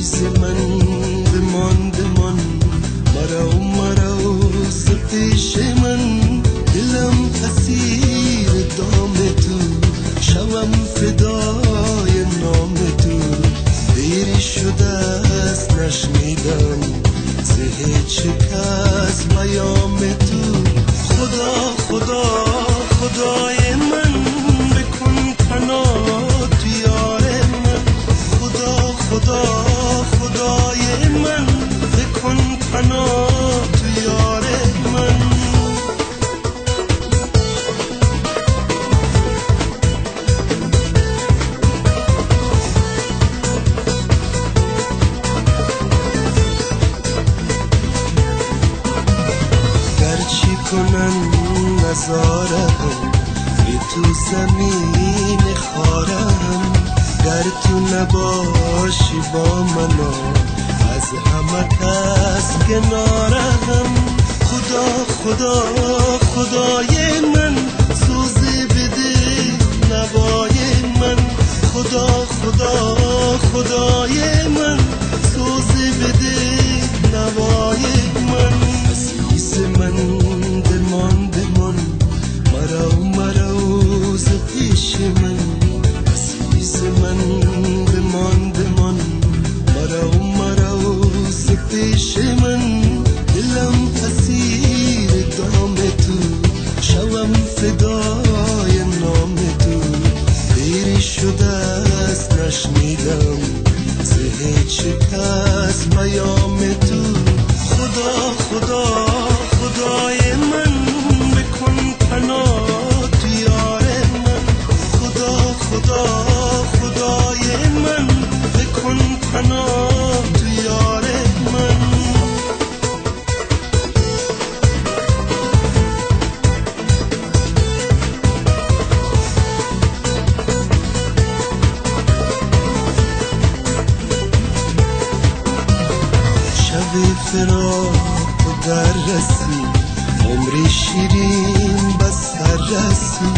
عزیز من بمان مرا ز پیش من، دلم اسیر دام تو، شوم فدای نام تو. دیری شده است نشنیدم ز هیچ کس پیام تو. خدای من بکن پناه تو یار من. خدای من بکن پناه تو یار من. گرچی کنن نزارم ای تو زمین خارم، گر تو نباشی با منو از همه کس کنارم. خدای من سوزی بده نوای من. خدای من سوزی بده نوای من. عزیز من بمان مرا ز پیش من. عزیز من بمان مرا ز پیش من. دلم اسیر دام تو، شوم فدای نام تو. دیری شده است نشنیدم ز هیچ کس پیام تو. خدای من بکن پناه تو یار من. خدای من بکن پناه تو یار من. شب فراق و در رسی، عمری شیرین به سر رسی.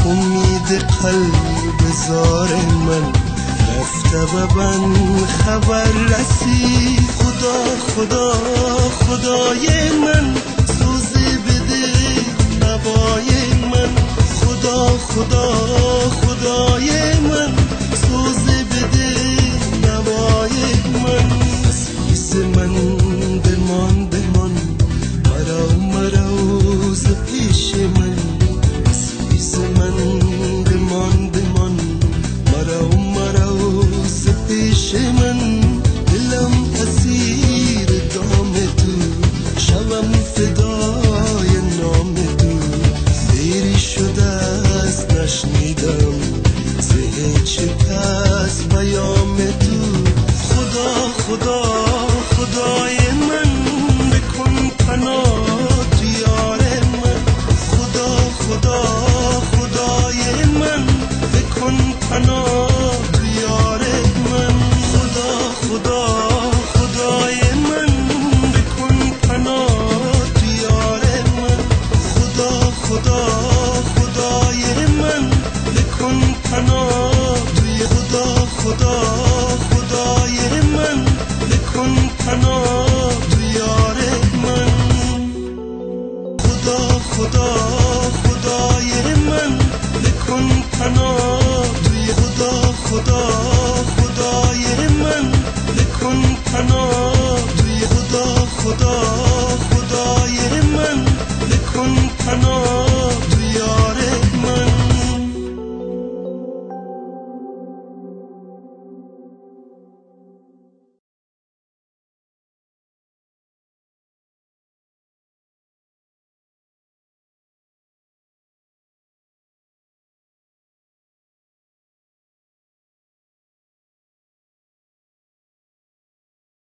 امید قلب زار من رفته و من خبر رسی. خدای من سوزی بده نوای من. خدای من سوزی بده نوای من. عزیز من بمان مرا ز پیش من. عزیز من بمان مرا ز پیش من. دلم اسیر دام تو، شوم فدای نام تو. دیری شده است نشنیدم ز هیچ کس پیام تو. خدای من بکن پناه تو یار من. خدای من بکن پناه تو یار من. خدای من بکن پناه تو یار من. خدای من بکن پناه تو. خدای من بکن پناه